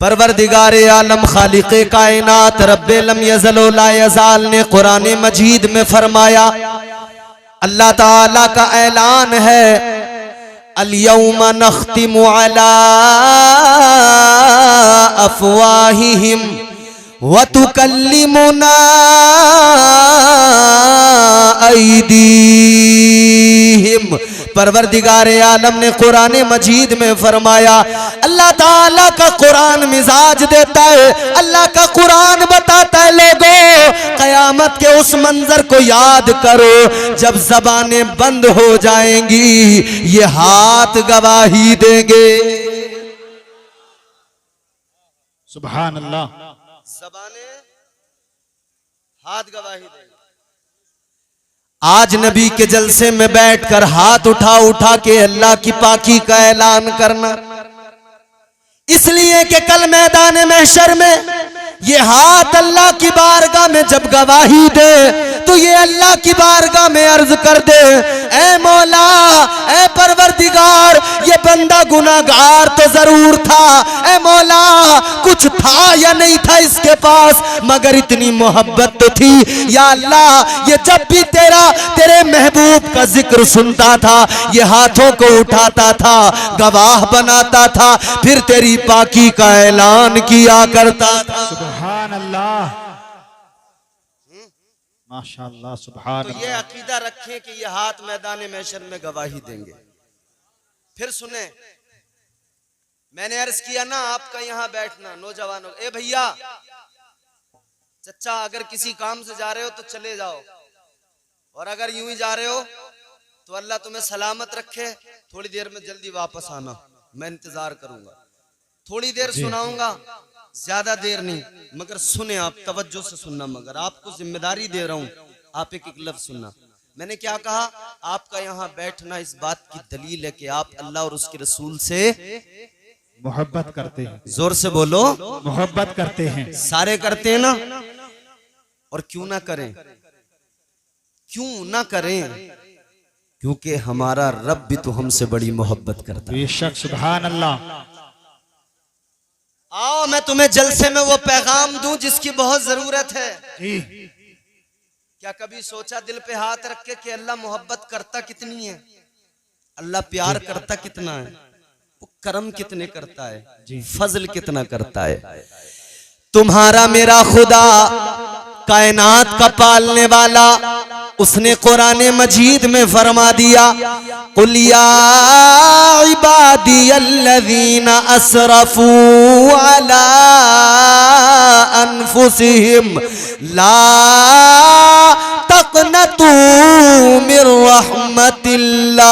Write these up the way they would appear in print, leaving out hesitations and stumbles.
परवरदिगार आलम खालिक़े कायनात रब्बे लम यज़ल व ला यज़ाल ने कुरान मजीद में फरमाया, अल्लाह ताला का ऐलान है, अल यौमा नख्तिमु अला अफ़वाहिहिम व तुकल्लिमुना ऐदीहिम। परवरदिगार आलम ने कुरान मजीद में फरमाया, अल्लाह ताला का कुरान मिजाज देता है, अल्लाह का कुरान बताता है लोगों कयामत के उस मंजर को याद करो जब ज़बानें बंद हो जाएंगी, ये हाथ गवाही देंगे। सुभान अल्लाह। ज़बानें हाथ गवाही देंगे। आज नबी के जलसे में बैठकर हाथ उठा उठा के अल्लाह की पाकी का ऐलान करना, इसलिए कि कल मैदान महशर में ये हाथ अल्लाह की बारगाह में जब गवाही दे तो ये अल्लाह की बारगाह में अर्ज कर दे, ऐ मौला, ऐ परवरदिगार, ये बंदा गुनाहगार तो जरूर था, ऐ मौला कुछ था या नहीं था इसके पास, मगर इतनी मोहब्बत तो थी। या अल्लाह ये जब भी तेरे महबूब का जिक्र सुनता था, ये हाथों को उठाता था, गवाह बनाता था, फिर तेरी पाकी का ऐलान किया करता था। सुभान अल्लाह, माशाअल्लाह, सुभान। तो ये अकीदा रखें कि ये हाथ मैदान महशर में गवाही देंगे। फिर सुने, मैंने अर्ज किया ना आपका यहाँ बैठना, नौजवानों, ए भैया चचा, अगर किसी काम से जा रहे हो तो चले जाओ, और अगर यूं ही जा रहे हो तो अल्लाह तुम्हें सलामत रखे, थोड़ी देर में जल्दी वापस आना, मैं इंतजार करूंगा। थोड़ी देर सुनाऊंगा, ज्यादा देर नहीं, मगर सुने आप, तवज्जो से सुनना, मगर आपको जिम्मेदारी दे रहा हूं, आप एक लफ्ज सुनना। मैंने क्या कहा, आपका यहाँ बैठना इस बात की दलील है कि आप अल्लाह और उसके रसूल से मोहब्बत करते हैं। जोर से बोलो, मोहब्बत करते हैं। सारे करते हैं ना, और क्यों ना करें, क्यों ना करें, क्योंकि हमारा रब भी तो हमसे बड़ी मोहब्बत करता है। बेशक, सुभान अल्लाह। आओ मैं तुम्हें जलसे में वो पैगाम दूं जिसकी बहुत जरूरत है। जी। क्या कभी सोचा दिल पे हाथ रख के कि अल्लाह मोहब्बत करता कितनी है, अल्लाह प्यार करता कितना है, वो करम कितने करता है, फजल कितना करता है। तुम्हारा मेरा खुदा कायनात का पालने वाला, उसने कुरान मजीद में फरमा दिया, कुल या इबादियल्लज़ीना असरफू अला अनफुसिहिम ला तक़नतू मिर रहमतिल्लाह।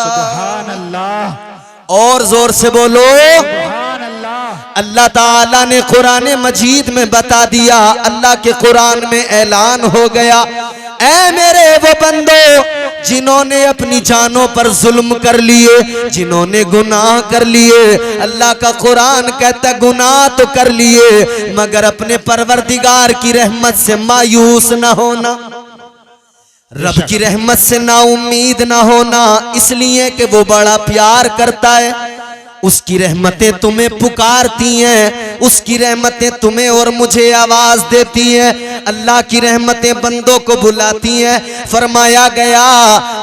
सुभान अल्लाह, और जोर से बोलो, सुभान अल्लाह। अल्लाह ताला ने कुरान मजीद में बता दिया, अल्लाह के कुरान में ऐलान हो गया, ऐ मेरे वो बंदो जिन्होंने अपनी जानों पर जुल्म कर लिए, जिन्होंने गुनाह कर लिए, अल्लाह का कुरान कहता गुनाह तो कर लिए मगर अपने परवरदिगार की रहमत से मायूस ना होना, रब की रहमत से ना उम्मीद ना होना, इसलिए कि वो बड़ा प्यार करता है। उसकी रहमतें तुम्हें पुकारती हैं, उसकी रहमतें तुम्हें और मुझे आवाज देती हैं, अल्लाह की रहमतें बंदों को बुलाती हैं। फरमाया गया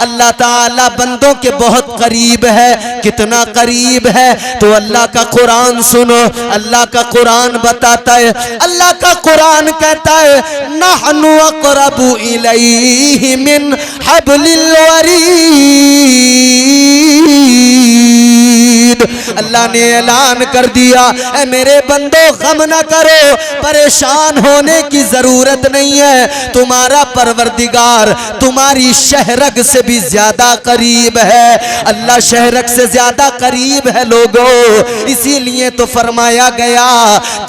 अल्लाह ताला बंदों के बहुत करीब है, कितना करीब है, तो अल्लाह का कुरान सुनो, अल्लाह का कुरान बताता है, अल्लाह का कुरान कहता है, नहनु अक़रबु इलैहि मिन हब्लिल वरीद। अल्लाह ने ऐलान कर दिया, ऐ मेरे बंदो गम न करो, परेशान होने की जरूरत नहीं है, तुम्हारा परवरदिगार तुम्हारी शहरग से भी ज्यादा करीब है। अल्लाह शहरग से ज्यादा करीब है लोगों, इसीलिए तो फरमाया गया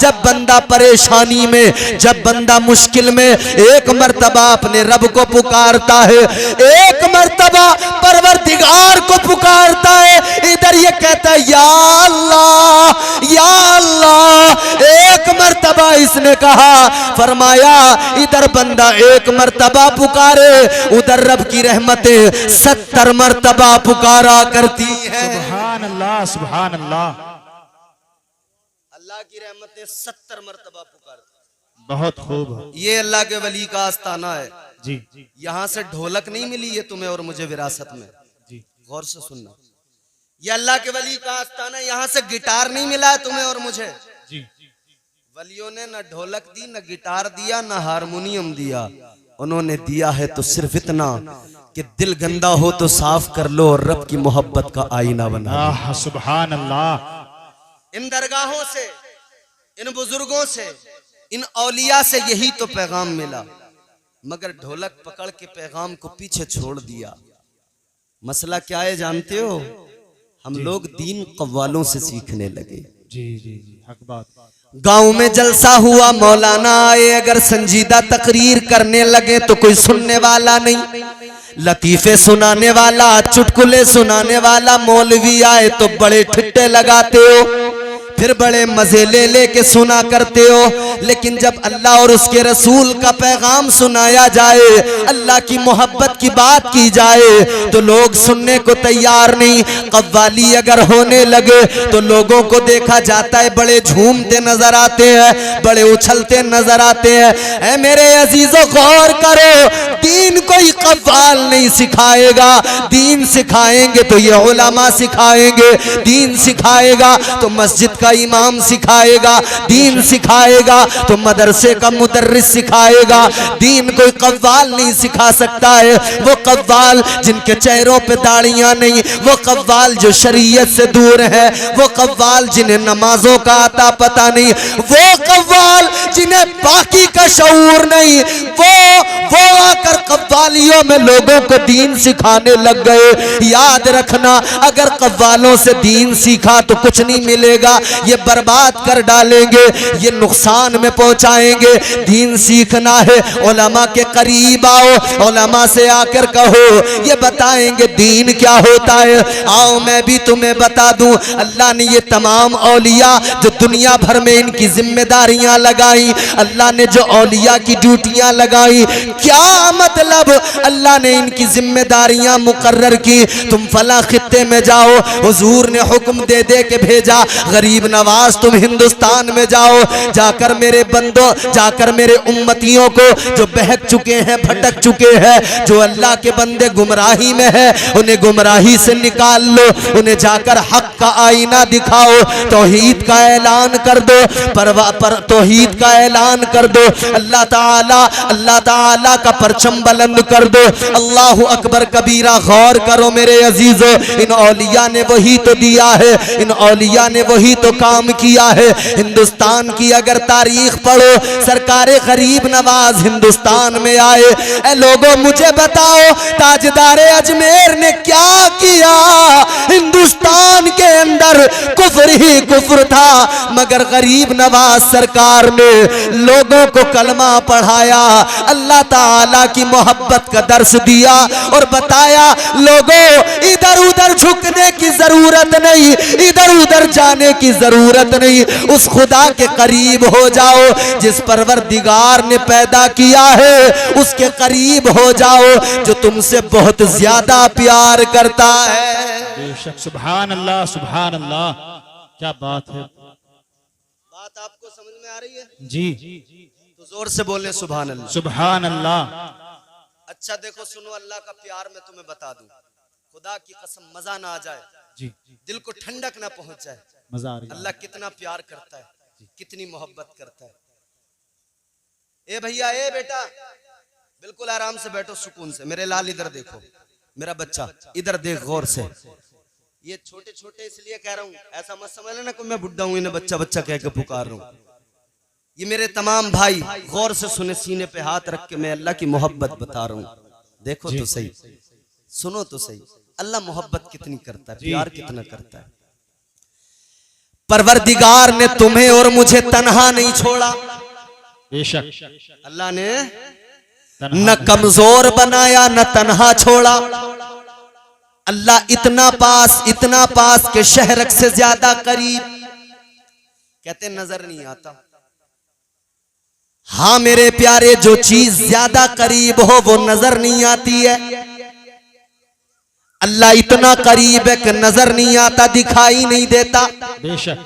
जब बंदा परेशानी में, जब बंदा मुश्किल में एक मर्तबा अपने रब को पुकारता है, एक मर्तबा परवरदिगार को पुकारता है, इधर ये कहता है या अल्लाह या अल्लाह, एक मर्तबा इसने कहा, फरमाया इधर बंदा एक मर्तबा पुकारे, उधर रब की रहमतें 70 मर्तबा पुकारा करती है। सुभान अल्लाह, सुभान अल्लाह। अल्लाह की रहमत ने 70 मरतबा पुकार। बहुत खूब। ये अल्लाह के वली का आस्ताना है जी यहाँ से ढोलक नहीं मिली है तुम्हें और मुझे विरासत में। जी गौर से सुनना, ये अल्लाह के वली का आस्ताना, यहाँ से गिटार नहीं मिला है तुम्हें और मुझे। जी वलियों ने न ढोलक दी, न गिटार दिया, न हारमोनियम दिया। उन्होंने दिया है तो सिर्फ इतना कि दिल गंदा हो तो साफ कर लो और रब की मोहब्बत का आईना बना लो। सुभान अल्लाह। इन दरगाहों से, इन बुजुर्गों से, इन औलिया से यही तो पैगाम मिला, मगर ढोलक पकड़ के पैगाम को पीछे छोड़ दिया। मसला क्या है जानते हो? हम लोग दीन कव्वालों से सीखने लगे। जी जी जी, हक बात। गांव में जलसा हुआ, मौलाना आए, अगर संजीदा तकरीर करने लगे तो कोई सुनने वाला नहीं। लतीफे सुनाने वाला, चुटकुले सुनाने वाला मौलवी आए तो बड़े ठिट्टे लगाते हो, फिर बड़े मजे ले लेके सुना करते हो। लेकिन जब अल्लाह और उसके रसूल का पैगाम सुनाया जाए, अल्लाह की मोहब्बत की बात की जाए तो लोग सुनने को तैयार नहीं। कव्वाली अगर होने लगे तो लोगों को देखा जाता है बड़े झूमते नजर आते हैं, बड़े उछलते नजर आते हैं। ऐ मेरे अजीजों गौर करो, दीन कोई कव्वाल नहीं सिखाएगा, दीन सिखाएंगे तो ये उलमा सिखाएंगे, दीन सिखाएगा तो मस्जिद का इमाम सिखाएगा, दीन सिखाएगा तो मदरसे का मुदर्रिस सिखाएगा। दीन कोई कव्वाल नहीं सिखा सकता है। वो कव्वाल जिनके चेहरों पे दाढ़ियां नहीं, वो कव्वाल जो शरीयत से दूर है, वो कव्वाल जिन्हें नमाजों का आता पता नहीं, वो कव्वाल जिन्हें बाकी का शऊर नहीं, वो आकर कव्वालियों में लोगों को दीन सिखाने लग गए। याद रखना, अगर कव्वालों से दीन सीखा तो कुछ नहीं मिलेगा, ये बर्बाद कर डालेंगे, ये नुकसान में पहुंचाएंगे। दीन सीखना है, उलमा के करीब आओ, उलमा से आकर कहो, ये बताएंगे दीन क्या होता है। आओ मैं भी तुम्हें बता दूं, अल्लाह ने ये तमाम औलिया जो दुनिया भर में इनकी जिम्मेदारियां लगाई, अल्लाह ने जो औलिया की ड्यूटियां लगाई, क्या मतलब अल्लाह ने इनकी जिम्मेदारियां मुकर्रर की। तुम फला खित्ते में जाओ, हुजूर ने हुक्म दे दे के भेजा, गरीब नवाज तुम हिंदुस्तान में जाओ, जाकर मेरे बंदों, जाकर मेरे उम्मतियों को जो बहक चुके हैं, भटक चुके हैं, जो अल्लाह के बंदे गुमराही में है, उन्हें गुमराही से निकाल लो, उन्हें जाकर हक का आईना दिखाओ, तौहीद का ऐलान कर दो, पर तौहीद का ऐलान कर दो, अल्लाह ताला का परचम बुलंद कर दो। अल्लाहु अकबर कबीरा। गौर करो मेरे अजीजों, इन औलिया ने वही तो दिया है, इन औलिया ने वही तो काम किया है। हिंदुस्तान की अगर तारीख पढ़ो, सरकारे गरीब नवाज हिंदुस्तान में आए। ए लोगों मुझे बताओ, ताजदारे अजमेर ने क्या किया? हिंदुस्तान के अंदर कुफ्र ही कुफ्र था, मगर गरीब नवाज सरकार ने लोगों को कलमा पढ़ाया, अल्लाह ताला की मोहब्बत का दर्स दिया और बताया लोगों इधर उधर झुकने की जरूरत नहीं, इधर उधर जाने की जरूरत नहीं, उस खुदा के करीब हो जाओ जिस परवरदिगार ने पैदा किया है, उसके करीब हो जाओ जो तुमसे बहुत ज्यादा प्यार करता है। बेशक। सुभान अल्लाह, सुभान अल्लाह, क्या बात है। बात आपको समझ में आ रही है? जी तो जोर से बोले सुभान अल्लाह। सुभान अल्लाह। अच्छा देखो सुनो, अल्लाह का प्यार मैं तुम्हें बता दूं, खुदा की कसम मजा ना आ जाए, जी दिल को ठंडक ना पहुंच जाए, मजा आ रही है। अल्लाह कितना प्यार करता है, कितनी मोहब्बत करता है। ए भैया, ए बेटा, बिल्कुल आराम से बैठो, सुकून से। मेरे लाल इधर देखो, मेरा बच्चा इधर देख गौर से। ये छोटे छोटे इसलिए कह रहा हूं, ऐसा मत समझ लेना कि मैं बुढ़ा हूं इन्हें बच्चा बच्चा कह के पुकार रहा हूं। ये मेरे तमाम भाई गौर से सुने, सीने पे हाथ रख के मैं अल्लाह की मोहब्बत बता रहा हूं। देखो तो सही, सुनो तो सही, अल्लाह मोहब्बत कितनी करता है, प्यार कितना करता है। परवरदिगार ने तुम्हें और मुझे तन्हा नहीं छोड़ा, बेशक। अल्लाह ने न कमजोर बनाया न तन्हा छोड़ा। अल्लाह इतना पास के शहरक से ज्यादा करीब, कहते नजर नहीं आता। हाँ मेरे प्यारे, जो चीज ज्यादा करीब हो वो नजर नहीं आती है। अल्लाह इतना करीब है कि नजर नहीं आता, दिखाई नहीं देता। बेशक।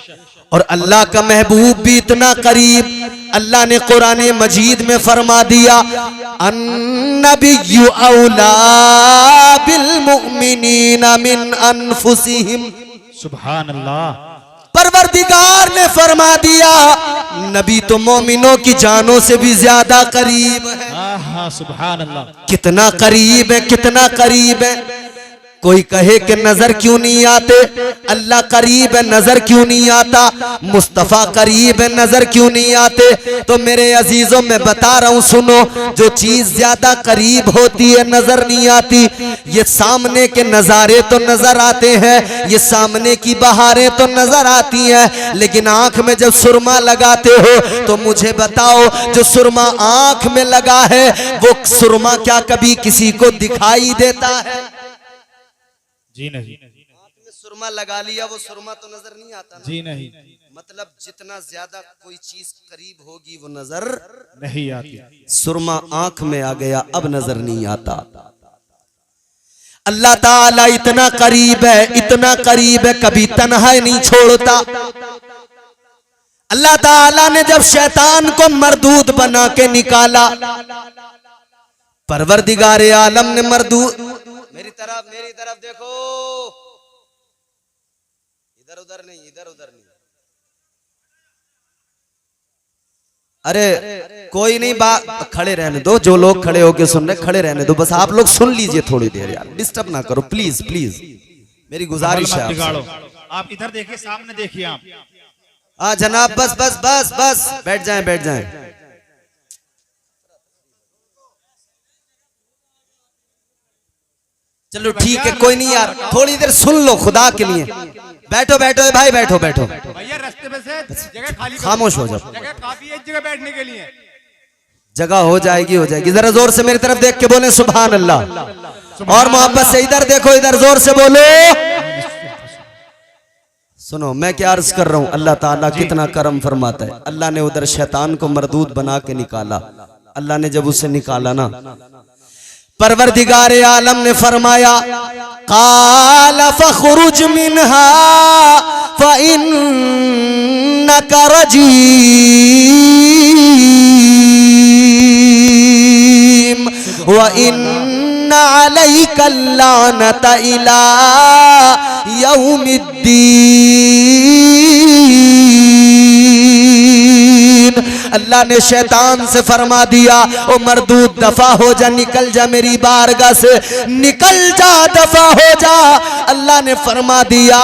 और अल्लाह का महबूब भी इतना करीब, अल्लाह ने कुरान मजीद में फरमा दिया, अन्नबिय्यु औला बिल मुमिनीना मिन अनफुसिहिम। सुभान अल्लाह। परवरदिगार ने फरमा दिया, नबी तो मोमिनों की जानों से भी ज्यादा करीब है। हाँ, सुभान अल्लाह। कितना करीब है, कितना करीब है। कोई कहे कि नजर क्यों नहीं आते, अल्लाह करीब है नजर क्यों नहीं आता, मुस्तफा करीब है नजर क्यों नहीं आते। तो मेरे अजीजों मैं बता रहा हूं, सुनो, जो चीज ज्यादा करीब होती है नजर नहीं आती। ये सामने के नजारे तो नजर आते हैं, ये सामने की बहारें तो नजर आती हैं, लेकिन आंख में जब सुरमा लगाते हो तो मुझे बताओ, जो सुरमा आंख में लगा है वो सुरमा क्या कभी किसी को दिखाई देता है? जी नहीं। आंख में सुरमा लगा लिया, वो सुरमा तो नजर नहीं आता ना। जी नहीं। मतलब जितना ज्यादा कोई चीज करीब होगी वो नजर नहीं आती। सुरमा आंख में आ गया, अब नजर नहीं आता। अल्लाह ताला इतना करीब है, इतना करीब है, कभी तन्हा नहीं छोड़ता। अल्लाह ताला ने जब शैतान को मरदूद बना के निकाला, परवरदिगार आलम ने मरदूद, मेरी तरफ देखो, इधर उधर नहीं, इधर उधर नहीं। अरे कोई नहीं, बात खड़े रहने दो, जो लोग खड़े होके सुन रहे खड़े रहने दो, बस आप लोग सुन लीजिए थोड़ी देर, यार डिस्टर्ब ना करो प्लीज प्लीज, मेरी गुजारिश है आपसे। आप इधर देखिए, सामने देखिए आप। हाँ जनाब, बस बस बस बस, बैठ जाएं बैठ जाएं। चलो ठीक है, कोई नहीं यार, थोड़ी देर सुन लो खुदा के लिए। बैठो बैठो भाई, बैठो बैठो, भैया रास्ते में से जगह खाली करो। खामोश हो जाओ, जगह काफी है इस जगह बैठने के लिए। जगह हो जाएगी, हो जाएगी। जरा जोर से मेरी तरफ देख के बोले सुभान अल्लाह, और मोहब्बत से इधर देखो, इधर जोर से बोलो। सुनो मैं क्या अर्ज कर रहा हूं, अल्लाह ताला कितना करम फरमाता है। अल्लाह ने उधर शैतान को मरदूद बना के निकाला। अल्लाह ने जब उसे निकाला ना, परवरदिगार आलम ने फरमाया, काला फखरुज मिनहा फइन्नका रजीम व इन्ना अलैका लानता इला यौमिद्दीन। अल्लाह ने शैतान से फरमा दिया, ओ मरदूद दफा हो जा, निकल जा मेरी बारगाह से, निकल जा, दफा हो जा। अल्लाह ने फरमा दिया,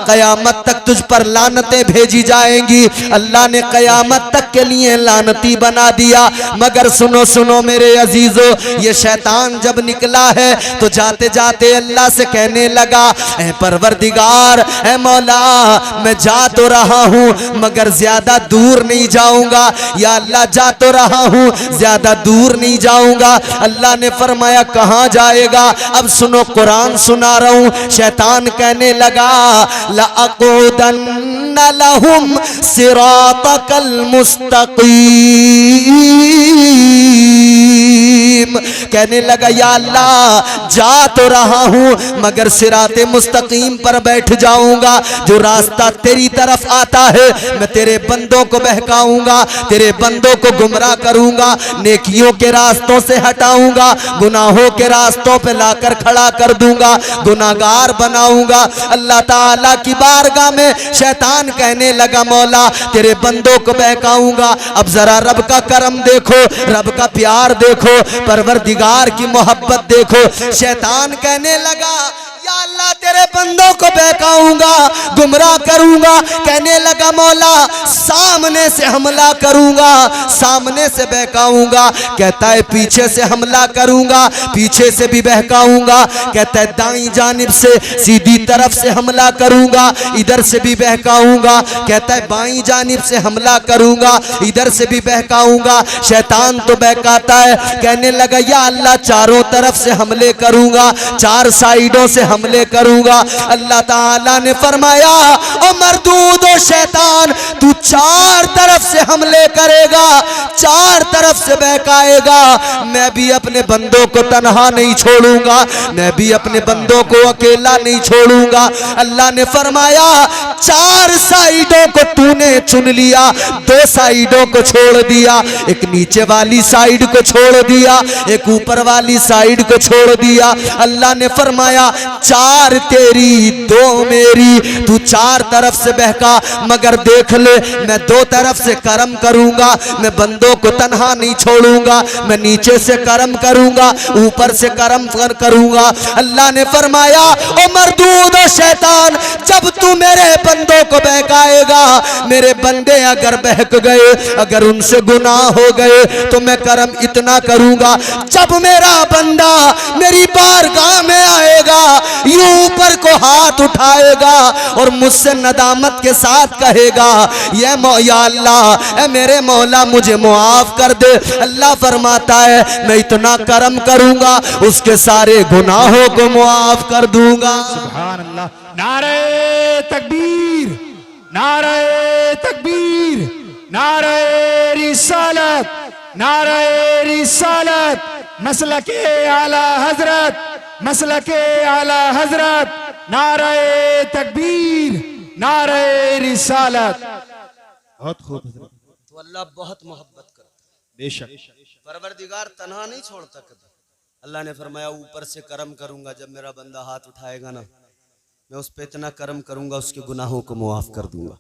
कयामत तक तुझ पर लानतें भेजी जाएंगी। अल्लाह ने कयामत तक के लिए लानती बना दिया। मगर सुनो सुनो मेरे अजीजों, ये शैतान जब निकला है तो जाते जाते अल्लाह से कहने लगा, ऐ परवरदिगार, ऐ मौला, मैं जा तो रहा हूं मगर ज्यादा दूर नहीं जाऊंगा। या अल्लाह जा तो रहा हूं, ज्यादा दूर नहीं जाऊंगा। अल्लाह ने फरमाया कहां जाएगा? अब सुनो, कुरान सुना रहा हूं। शैतान कहने लगा, लअक़ुदन्न लहुम सिरातकल मुस्तक़ीम, कहने लगा या अल्लाह जा तो रहा हूं मगर सिराते मुस्तकीम पर बैठ जाऊंगा। जो रास्ता तेरी तरफ आता है मैं तेरे बंदों को बहकाऊंगा, तेरे बंदों को गुमराह करूंगा, नेकियों के रास्तों से हटाऊंगा, गुनाहों के रास्तों पे लाकर खड़ा कर दूंगा, गुनाहगार बनाऊंगा। अल्लाह ताला की बारगाह में शैतान कहने लगा, मौला तेरे बंदों को बहकाऊंगा। अब जरा रब का करम देखो, रब का प्यार देखो, परवरदिगार की मोहब्बत देखो। शैतान कहने लगा, या अल्लाह तेरे बंदों को बहकाऊंगा, गुमराह करूंगा। कहने लगा, मौला सामने से हमला करूंगा, सामने से बहकाऊंगा। कहता है पीछे से हमला करूंगा, पीछे से भी बहकाऊंगा। कहता है दाईं जानिब से, सीधी तरफ से हमला करूंगा, इधर से भी बहकाऊंगा। कहता है बाईं जानिब से हमला करूंगा, इधर से भी बहकाऊंगा। शैतान तो बहकाता है, कहने लगा या अल्लाह चारों तरफ से हमले करूंगा, चार साइडों से हमले करूंगा। अल्लाह ताला ने फरमाया, ओ मरदूद ओ शैतान, तू चार तरफ से हमले करेगा, चार तरफ से बहकाएगा, मैं भी अपने बंदों को तन्हा नहीं छोड़ूंगा, मैं भी अपने बंदों को अकेला नहीं छोड़ूंगा। अल्लाह ने फरमाया चार साइडों को तूने चुन लिया, दो साइडों को छोड़ दिया, एक नीचे वाली साइड को छोड़ दिया, एक ऊपर वाली साइड को छोड़ दिया। अल्लाह ने फरमाया चार तेरी दो मेरी, तू चार तरफ से बहका, मगर देख ले मैं दो तरफ से करम करूंगा, मैं बंदों को तन्हा नहीं छोड़ूंगा, मैं नीचे से करम करूंगा, ऊपर से करम करूंगा। अल्लाह ने फरमाया ओ मरदूद ओ शैतान, जब तू मेरे बंदों को बहकाएगा, मेरे बंदे अगर बहक गए, अगर उनसे गुनाह हो गए, तो मैं करम इतना करूंगा, जब मेरा बंदा मेरी बारगाह में आएगा, यूं ऊपर को हाथ उठाएगा और मुझसे नदामत के साथ कहेगा या अल्लाह, मेरे मौला मुझे मुआफ कर दे। अल्लाह फरमाता है मैं इतना करम करूंगा, उसके सारे गुनाहों को मुआफ कर दूंगा। सुभान अल्लाह। नारे तकबीर, नारे तकबीर, नारे रिसालत, नारे रिसालत, मसलके आला हजरत, मसलके आला हजरत, नारे तकबीर, नारे रिसालत। बहुत खूब। तो अल्लाह बहुत मोहब्बत करता है, बेशक परवरदिगार तन्हा नहीं छोड़ता कभी। अल्लाह ने फरमाया ऊपर से करम करूंगा, जब मेरा बंदा हाथ उठाएगा ना, मैं उस पे इतना करम करूंगा, उसके गुनाहों को मुआफ कर दूंगा।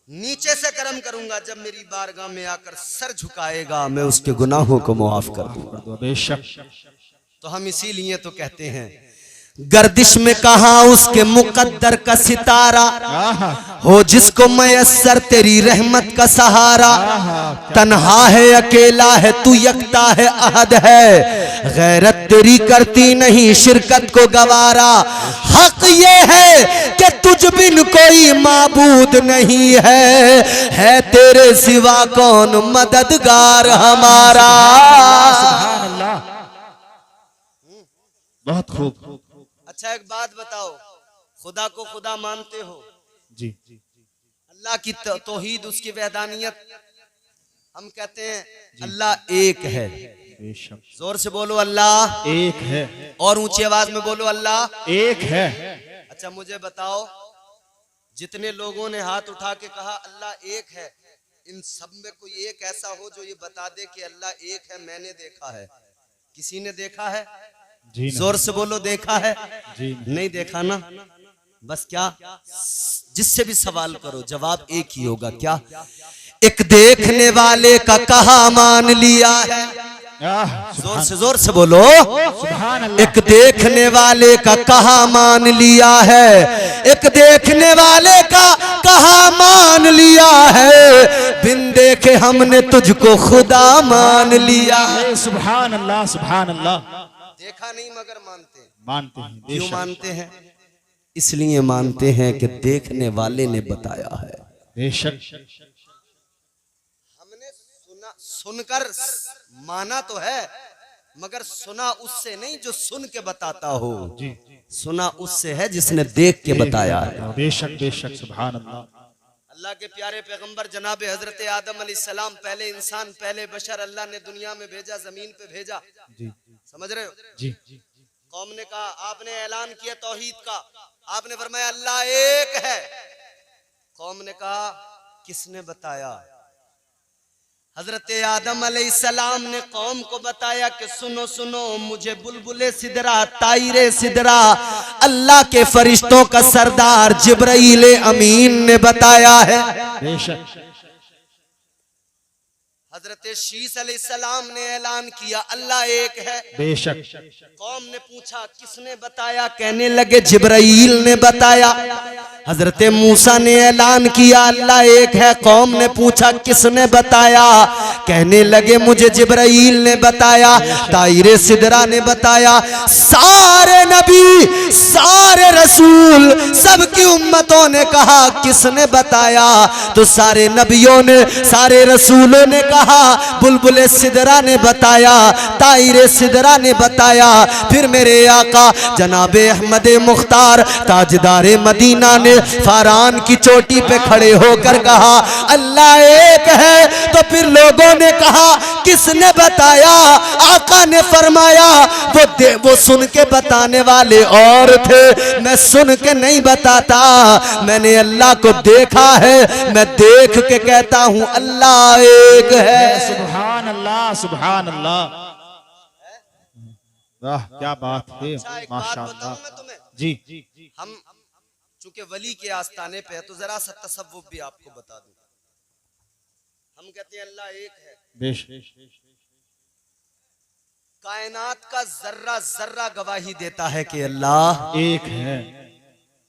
नीचे से करम करूंगा, जब मेरी बारगाह में आकर सर झुकाएगा, मैं उसके गुनाहों को मुआफ कर दूंगा। बेशक। तो हम इसीलिए तो कहते हैं गर्दिश में कहा उसके मुकद्दर का सितारा, हो जिसको मयस्सर तेरी रहमत का सहारा। तन्हा है अकेला है तू, यकता है अहद है, गैरत तेरी करती नहीं शिरकत को गवारा। हक ये है कि तुझ बिन कोई माबूद नहीं है तेरे सिवा कौन मददगार हमारा। सुभान अल्लाह। बहुत खूब। अच्छा एक बात बताओ, खुदा को खुदा मानते हो? जी। अल्लाह की तौहीद, उसकी वहदानियत, हम कहते हैं अल्लाह एक है। बेशक। जोर से बोलो अल्लाह एक है, और ऊंची आवाज में बोलो अल्लाह एक है। अच्छा मुझे बताओ, जितने लोगों ने हाथ उठा के कहा अल्लाह एक है, इन सब में कोई एक ऐसा हो जो ये बता दे कि अल्लाह एक है? मैंने देखा है, किसी ने देखा है? जी जोर से बोलो देखा है? जी नहीं देखा ना, बस क्या जिससे भी सवाल करो जवाब एक ही होगा, क्या? एक देखने वाले का कहा मान लिया है। जोर से बोलो सुभान अल्लाह। एक देखने वाले का कहा मान लिया है, एक देखने वाले का कहा मान लिया है, बिन देखे हमने तुझको खुदा मान लिया है। सुभान अल्लाह, सुभान अल्लाह। देखा नहीं मगर मानते हैं। मानते हैं। क्यों मानते हैं? इसलिए मानते हैं कि देखने वाले ने बताया है। बेशक। हमने सुनकर माना तो है, मगर सुना उससे नहीं जो सुन के बताता हो, जी। सुना उससे है जिसने देख के बताया है। बेशक बेशक। सुभान अल्लाह। अल्लाह के प्यारे पैगंबर जनाब हजरत आदम अलैहिस्सलाम, पहले इंसान, पहले बशर अल्लाह ने दुनिया में भेजा, जमीन पे भेजा। जी। समझ रहे हो? जी। कौम ने कहा, आपने ऐलान किया तौहीद का, आपने फरमाया अल्लाह एक है। कौम ने कहा किसने बताया? हजरत आदम अलैहिस्सलाम ने कौम को बताया कि सुनो सुनो, मुझे बुलबुले सिदरा, तायरे सिदरा, अल्लाह के फरिश्तों का सरदार जिब्राईल अमीन ने बताया है। बेशक। हजरत शीस अलैहिस्सलाम ने ऐलान किया अल्लाह एक है। बेशक। कौम ने पूछा किसने बताया? कहने लगे जिब्राईल ने बताया। हजरत मूसा ने ऐलान किया अल्लाह एक है। कौम ने पूछा किसने बताया? कहने लगे मुझे जिब्राईल ने बताया। तायरे सिदरा ने बताया। सारे नबी, सारे रसूल, सबकी उम्मतों ने कहा किसने बताया? तो सारे नबियों ने, सारे रसूलों ने कहा कहा, बुलबुल सिदरा ने बताया, ताइर सिदरा ने बताया, फिर मेरे आका जनाबे अहमद मुख्तार ताजदार मदीना ने फारान की चोटी पे खड़े होकर कहा अल्लाह एक है। तो फिर लोगों ने कहा किसने बताया? आका ने फरमाया वो सुन के बताने वाले और थे, मैं सुन के नहीं बताता, मैंने अल्लाह को देखा है, मैं देख के कहता हूं अल्लाह एक है। सुभान अल्लाह, सुभान अल्लाह। वाह क्या बात है, अच्छा, एक बात माशाअल्लाह। बताऊं मैं तुम्हें? जी हम चूंकि वली के आस्थाने पे है तो जरा सा तसव्वुफ भी आपको बता दूं। हम कहते हैं अल्लाह एक है, बेशक कायनात का जर्रा जर्रा गवाही देता है कि अल्लाह एक है।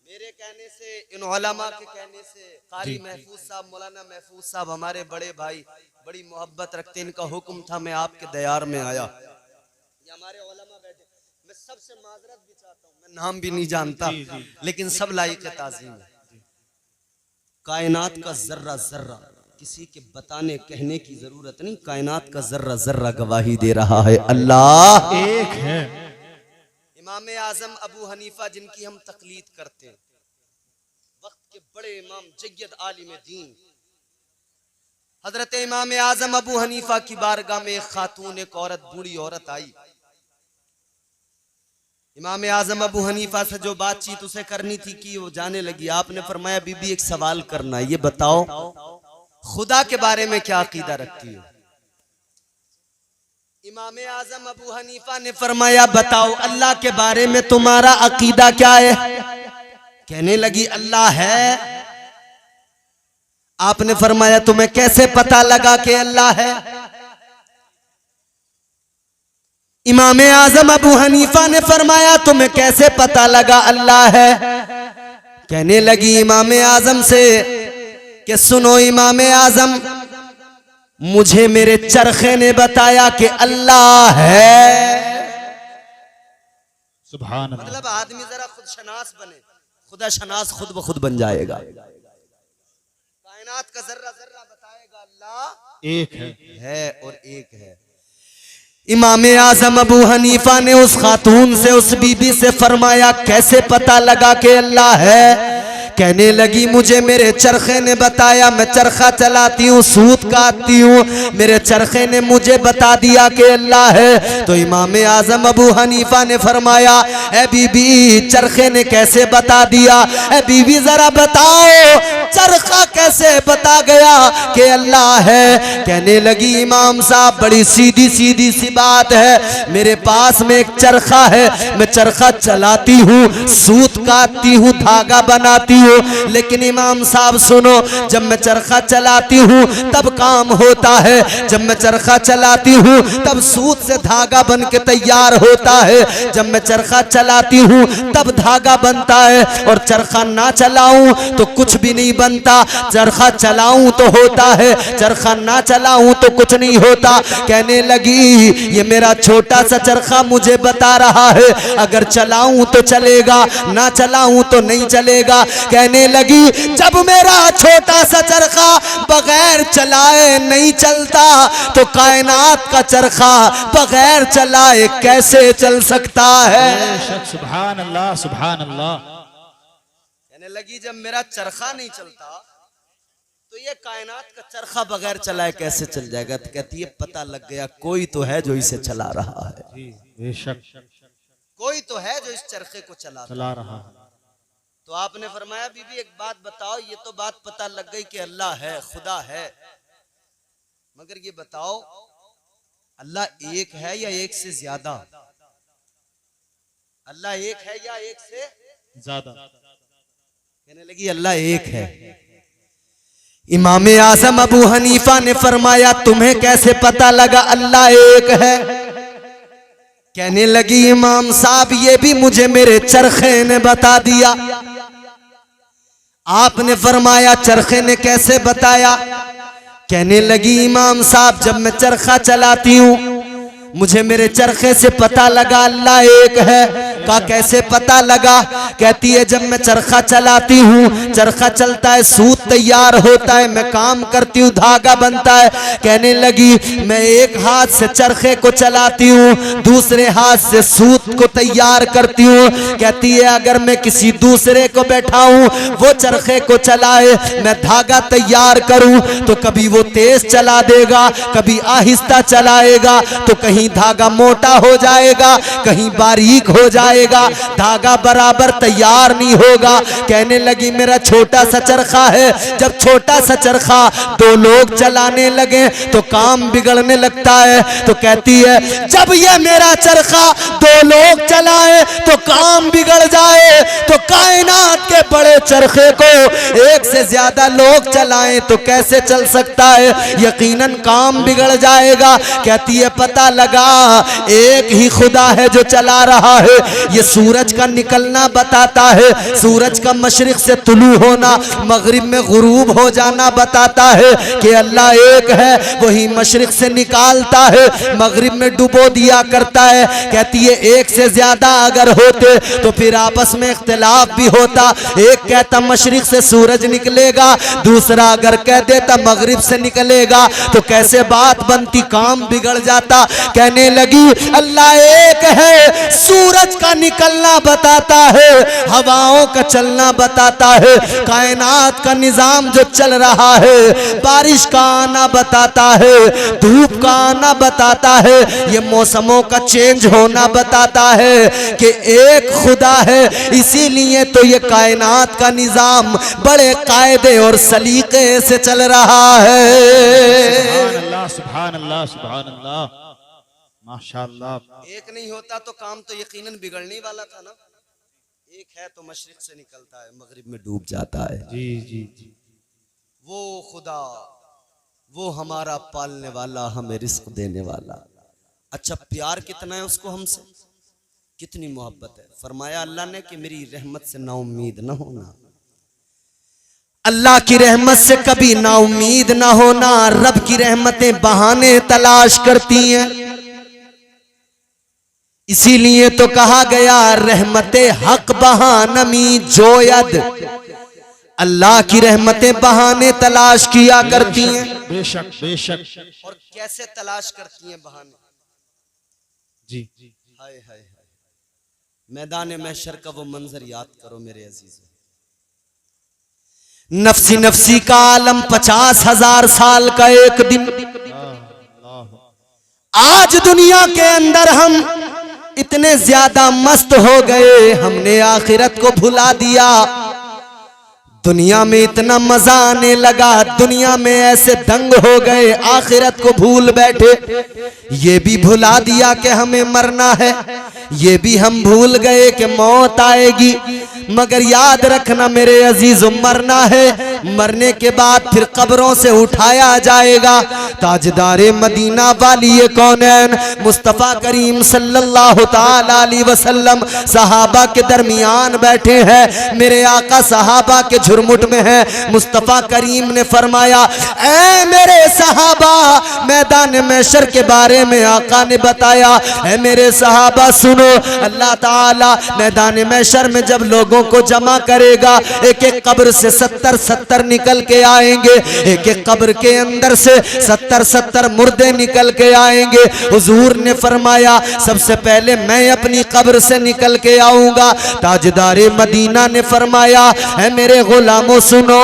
मेरे कहने से, इन उलमा के कहने से, कारी महफूज साहब, मौलाना महफूज साहब हमारे बड़े भाई बड़ी मोहब्बत रखते, इनका हुक्म था मैं आपके दयार में आया, ये हमारे उलमा बैठे, मैं सबसे माजरत भी चाहता हूँ, मैं नाम भी नहीं जानता लेकिन सब लायक ताज़ीम है। कायनात का जर्रा जर्रा, किसी के बताने कहने की जरूरत नहीं, कायनात का जर्रा जर्रा गवाही दे रहा है अल्लाह एक है। इमाम आजम अबू हनीफा जिनकी हम तकलीद करते हैं, वक्त के बड़े इमाम जय्यद आलिम दीन हजरत इमाम आजम अबू हनीफा की बारगाह में एक खातून, एक औरत, बूढ़ी औरत आई। इमाम आजम अबू हनीफा से जो बातचीत उसे करनी थी कि वो जाने लगी। आपने फरमाया बीबी एक सवाल करना है, ये बताओ खुदा के बारे में क्या अकीदा रखती है? इमाम आजम अबू हनीफा ने फरमाया बताओ अल्लाह के बारे में तुम्हारा अकीदा क्या है? कहने लगी अल्लाह है। आपने फरमाया तुम्हें कैसे पता लगा कि अल्लाह है? इमाम आजम अबू हनीफा ने फरमाया तुम्हें कैसे पता लगा अल्लाह है? कहने लगी इमाम आजम से कि सुनो इमाम आजम, मुझे मेरे चरखे ने बताया कि अल्लाह है। सुभान अल्लाह। मतलब आदमी जरा खुद शनास बने, खुदा शनास खुद ब खुद बन जाएगा। कायनात का जर्रा जर्रा बताएगा अल्लाह एक है और एक है। इमाम आजम अबू हनीफा ने उस खातून से, उस बीबी से फरमाया कैसे पता लगा कि अल्लाह है? कहने लगी मुझे मेरे चरखे ने बताया, मैं चरखा चलाती हूँ, सूत काटती हूँ, मेरे चरखे ने मुझे बता दिया कि अल्लाह है। तो इमाम आजम अबू हनीफा ने फरमाया ए बीबी चरखे ने कैसे बता दिया? ए बीबी जरा बताओ चरखा कैसे बता गया कि अल्लाह है? कहने लगी इमाम साहब बड़ी सीधी सीधी सी बात है, मेरे पास में एक चरखा है, मैं चरखा चलाती हूँ, सूत काटती हूँ, धागा बनाती हूँ, लेकिन इमाम साहब सुनो, जब मैं चरखा चलाती हूँ तब काम होता है, जब मैं चरखा चलाती हूँ तब सूत से धागा बन के तैयार होता है, जब मैं चरखा चलाती हूँ तब धागा बनता है, और चरखा ना चलाऊं तो कुछ भी नहीं बनता, चरखा चलाऊं तो होता है, चरखा ना चलाऊं तो कुछ नहीं होता। कहने लगी ये मेरा छोटा सा चरखा मुझे बता रहा है, अगर चलाऊं तो चलेगा, ना चलाऊं तो नहीं चलेगा। कहने लगी जब मेरा छोटा सा चरखा बगैर चलाए नहीं चलता तो कायनात का चरखा बगैर चलाए कैसे चल सकता है? सुभान अल्लाह, सुभान अल्लाह। कहने लगी जब मेरा चरखा नहीं चलता तो ये कायनात का चरखा बगैर चलाए कैसे चल जाएगा? तो कहती है पता लग गया, कोई तो है जो इसे चला रहा है, बेशक कोई तो है जो इस चरखे को चला रहा है। तो आपने फरमाया बीबी एक बात बताओ, ये तो बात पता लग गई कि अल्लाह है, खुदा है, मगर ये बताओ अल्लाह एक है या एक से ज्यादा? अल्लाह एक है या एक से ज्यादा? कहने लगी अल्लाह एक है। इमाम आजम अबू हनीफा ने फरमाया तुम्हें कैसे पता लगा अल्लाह एक है? कहने लगी इमाम साहब ये भी मुझे मेरे चरखे ने बता दिया। आपने फरमाया चरखे ने कैसे बताया? कहने लगी इमाम साहब जब मैं चरखा चलाती हूँ मुझे मेरे चरखे से पता लगा अल्लाह एक है। का कैसे पता लगा? कहती है जब मैं चरखा चलाती हूँ, चरखा चलता है, सूत तैयार होता है, मैं काम करती हूँ, धागा बनता है। कहने लगी मैं एक हाथ से चरखे को चलाती हूँ, दूसरे हाथ से सूत को तैयार करती हूँ। कहती है अगर मैं किसी दूसरे को बैठाऊं वो चरखे को चलाए, मैं धागा तैयार करूं तो कभी वो तेज चला देगा, कभी आहिस्ता चलाएगा, तो कहीं धागा मोटा हो जाएगा, कहीं बारीक हो जाएगा, धागा बराबर तैयार नहीं होगा। कहने लगी मेरा छोटा सा चरखा है, जब छोटा सा चरखा दो लोग चलाने लगे तो काम बिगड़ने लगता है। तो कहती है जब ये मेरा चरखा दो लोग चलाए तो काम बिगड़ जाए, तो कायनात के बड़े चरखे को एक से ज्यादा लोग चलाएं तो कैसे चल सकता है? यकीनन काम बिगड़ जाएगा। कहती है पता लगा एक ही खुदा है जो चला रहा है। ये सूरज का निकलना बताता है, सूरज का मशरिक से तुलू होना, मगरिब में गुरूब हो जाना बताता है कि अल्लाह एक है। वही मशरिक से निकालता है, मगरिब में डुबो दिया करता है। कहती है एक से ज्यादा अगर होते तो फिर आपस में इख्तिलाफ भी होता। एक कहता मशरिक से सूरज निकलेगा, दूसरा अगर कह देता मगरिब से निकलेगा, तो कैसे बात बनती, काम बिगड़ जाता। कहने लगी अल्लाह एक है, सूरज का निकलना बताता है, हवाओं का चलना बताता है, कायनात का निजाम जो चल रहा है, बारिश का आना बताता है, धूप का आना बताता है, ये मौसमों का चेंज होना बताता है कि एक खुदा है। इसीलिए तो ये कायनात का निजाम बड़े कायदे और सलीके से चल रहा है। सुभान अल्लाह, सुभान अल्लाह, सुभान अल्लाह, माशाअल्लाह। एक नहीं होता तो काम तो यकीनन बिगड़ने वाला था ना। एक है तो मशरिक से निकलता है, मगरिब में डूब जाता है। जी जी जी। वो खुदा, वो हमारा पालने वाला, हमें रिस्क देने वाला। अच्छा प्यार कितना है उसको हमसे, कितनी मोहब्बत है। फरमाया अल्लाह ने कि मेरी रहमत से नाउम्मीद न होना, अल्लाह की रहमत से कभी नाउम्मीद न होना। रब की रहमतें बहाने तलाश करती हैं, इसीलिए तो कहा गया रहमते हक बहानमी जोयद, अल्लाह की रहमतें बहाने तलाश किया करती हैं। बेशक बेशक। और कैसे तलाश करती हैं बहाने? जी। हाय हाय हाय, मैदान महशर का वो मंजर याद करो मेरे अजीजों। नफसी नफसी का आलम 50,000 साल का एक दिन। आज दुनिया के अंदर हम इतने ज्यादा मस्त हो गए, हमने आखिरत को भुला दिया। दुनिया में इतना मजा आने लगा, दुनिया में ऐसे दंग हो गए, आखिरत को भूल बैठे। ये भी भुला दिया कि हमें मरना है, ये भी हम भूल गए कि मौत आएगी। मगर याद रखना मेरे अजीजों, मरना है, मरने के बाद फिर कब्रों से उठाया जाएगा। ताजदारे मदीना वाली कौनैन मुस्तफ़ा करीम सल्लल्लाहु ताला अलैहि वसल्लम सहाबा के दरमियान बैठे हैं। मेरे आका सहाबा के झुरमुट में है। मुस्तफ़ा करीम ने फरमाया ऐ मेरे सहाबा, मैदान महशर के बारे में आका ने बताया। ऐ मेरे सहाबा सुनो, अल्लाह ताला मैदान महशर में जब लोगों को जमा करेगा, एक एक कब्र से 70-70 निकल के आएंगे, एक एक कब्र के अंदर से 70-70 मुर्दे निकल के आएंगे। हुजूर ने फरमाया सबसे पहले मैं अपनी कब्र से निकल के आऊंगा। ताजदारे मदीना ने फरमाया है मेरे गुलामों सुनो,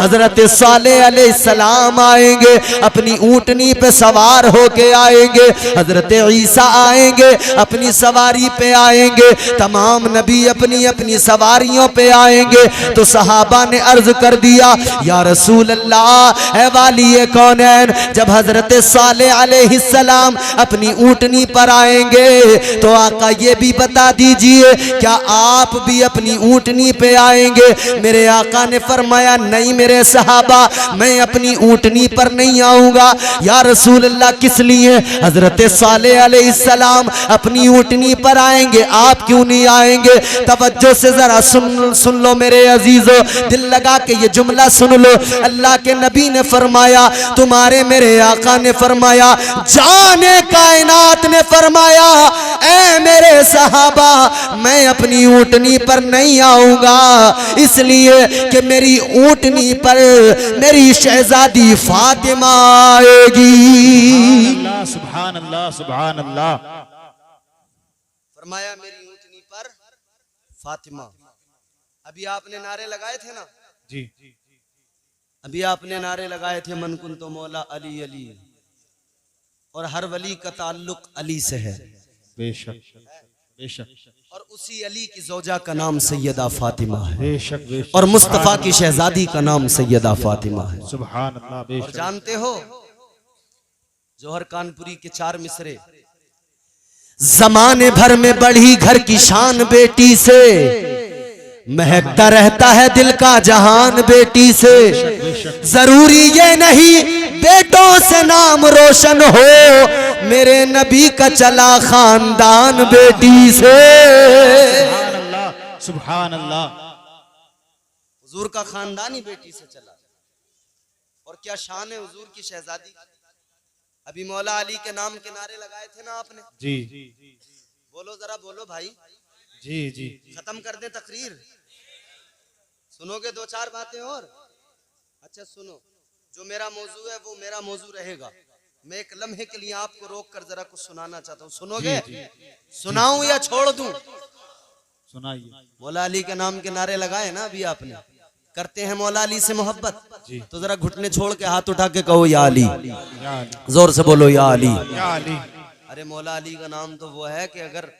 हजरत सालेह अलैहिस्सलाम आएंगे, अपनी ऊंटनी पे सवार होके आएंगे। हजरत ईसा आएंगे, अपनी सवारी पे आएंगे। तमाम नबी अपनी अपनी सवारियों पे आएंगे। तो सहाबा ने अर्ज कर दिया या रसूल अल्लाह, है वाली कौनैन, जब हजरत सालेह अलैहिस्सलाम अपनी ऊंटनी पर आएंगे तो आका ये भी बता दीजिए क्या आप भी अपनी ऊंटनी पे आएंगे? मेरे आका ने फरमाया नहीं मेरे सहाबा, मैं अपनी ऊंटनी पर नहीं आऊंगा। या रसूल अल्लाह किस लिए? हजरत सालेह अलैहिस्सलाम अपनी ऊंटनी पर आएंगे, आप क्यों नहीं आएंगे? तवज्जो से जरा सुन लो मेरे अजीजों, दिल लगा के ये जुमला सुन लो। अल्लाह के नबी ने फरमाया, तुम्हारे मेरे आका ने फरमाया, जाने कायनात ने फरमाया, ऐ मेरे सहाबा, मैं अपनी ऊँटनी पर नहीं आऊंगा, इसलिए कि मेरी ऊँटनी पर मेरी शहजादी फातिमा आएगी। सुभान अल्लाह सुभान अल्लाह। फरमाया मेरी ऊँटनी पर फातिमा। अभी आपने नारे लगाए थे ना जी, अभी आपने नारे लगाए थे, मन कुन तो मौला अली अली, और हर वली का ताल्लुक अली से है, बेशक बेशक, और उसी अली की जोजा का नाम सैयदा फातिमा है, बेशक बेशक, और मुस्तफा की शहजादी का नाम सैयदा फातिमा है। सुभान अल्लाह और बेशक। जानते हो जौहर कानपुरी के 4 मिसरे, जमाने भर में बढ़ी घर की शान बेटी से, महकता रहता है दिल का जहान बेटी से, जरूरी ये नहीं बेटों से नाम रोशन हो, मेरे नबी का चला खानदान बेटी से। सुभान अल्लाह सुभान अल्लाह। हुजूर का खानदान ही बेटी से चला, और क्या शान है हुजूर की शहजादी। अभी मौला अली के नाम के नारे लगाए थे ना आपने, जी बोलो जरा बोलो भाई, जी जी, खत्म कर दे तकरीर, सुनोगे 2-4 बातें और? अच्छा सुनो, जो मेरा मौजू है वो मेरा मौजू रहेगा। मैं एक लम्हे के लिए आपको रोक कर जरा कुछ सुनाना चाहता हूँ, सुनोगे? सुनाऊं या छोड़ दूं? सुनाइए। मौला अली के नाम के नारे लगाए ना अभी आपने, करते हैं मौला अली से मोहब्बत, तो जरा घुटने छोड़ के हाथ उठा के कहो या अली, जोर से बोलो या अली। अरे मौला अली का नाम तो वो है कि अगर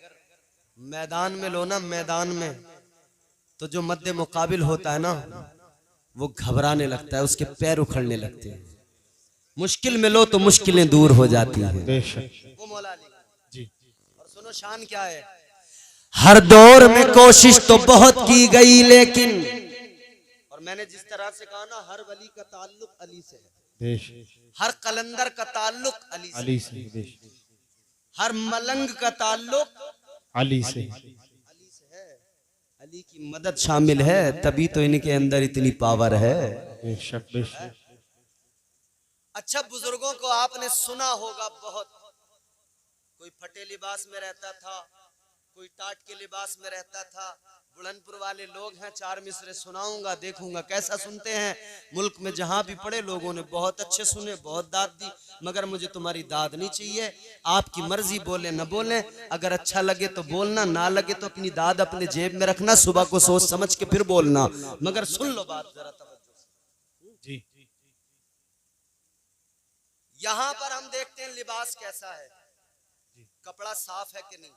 मैदान में लो ना, मैदान में, तो जो मद्दे मुकाबिल होता है ना वो घबराने लगता है, उसके पैर उखड़ने लगते हैं। मुश्किल में लो तो मुश्किलें दूर हो जाती हैं, वो मौला अली जी। और सुनो शान क्या है, हर दौर में कोशिश तो बहुत की गई, लेकिन, और मैंने जिस तरह से कहा ना, हर वली का ताल्लुक अली से है, हर कलंदर का ताल्लुक अली से, हर मलंग का ताल्लुक अली से है। अली की मदद शामिल है, तभी तो इनके अंदर इतनी पावर है। बेशक बेशक। अच्छा बुजुर्गों को आपने सुना होगा बहुत, कोई फटे लिबास में रहता था, कोई टाट के लिबास में रहता था। बुलंदपुर वाले लोग हैं, 4 मिसरे सुनाऊंगा, देखूंगा कैसा सुनते हैं। मुल्क में जहां भी पड़े लोगों ने बहुत अच्छे सुने, बहुत दाद दी, मगर मुझे तुम्हारी दाद नहीं चाहिए। आपकी मर्जी, बोले न बोले, अगर अच्छा लगे तो बोलना, ना लगे तो अपनी दाद अपने जेब में रखना, सुबह को सोच समझ के फिर बोलना, मगर सुन लो बात जरा तवज्जो से। यहां पर हम देखते हैं लिबास कैसा है, कपड़ा साफ है कि नहीं।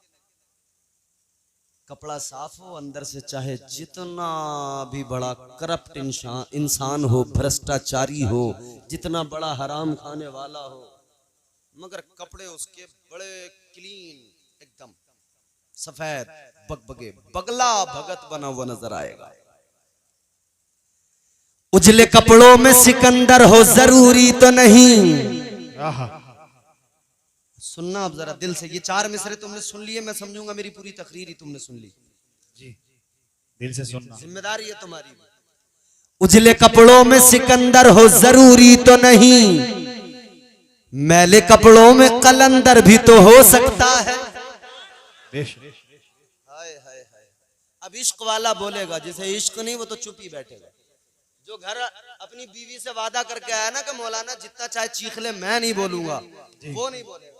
कपड़ा साफ हो, अंदर से चाहे जितना भी बड़ा करप्ट इंसान हो, भ्रष्टाचारी हो, जितना बड़ा हराम खाने वाला हो, मगर कपड़े उसके बड़े क्लीन, एकदम सफेद बगबगे, बगला भगत बना हुआ नजर आएगा। उजले कपड़ों में सिकंदर हो जरूरी तो नहीं। सुनना अब जरा दिल से, ये 4 मिसरे तुमने सुन लिए, मैं समझूंगा मेरी पूरी तकरीर ही तुमने सुन ली जी, दिल से सुनना, जिम्मेदारी है तुम्हारी। उजले कपड़ों में सिकंदर हो जरूरी तो नहीं, मैले कपड़ों में कलंदर भी तो हो सकता है। हाय हाय हाय। अब इश्क वाला बोलेगा, जिसे इश्क नहीं वो तो चुप ही बैठेगा। जो घर अपनी बीवी से वादा करके आया ना कि मौलाना जितना चाहे चीख ले, मैं नहीं बोलूंगा, वो नहीं बोलेगा।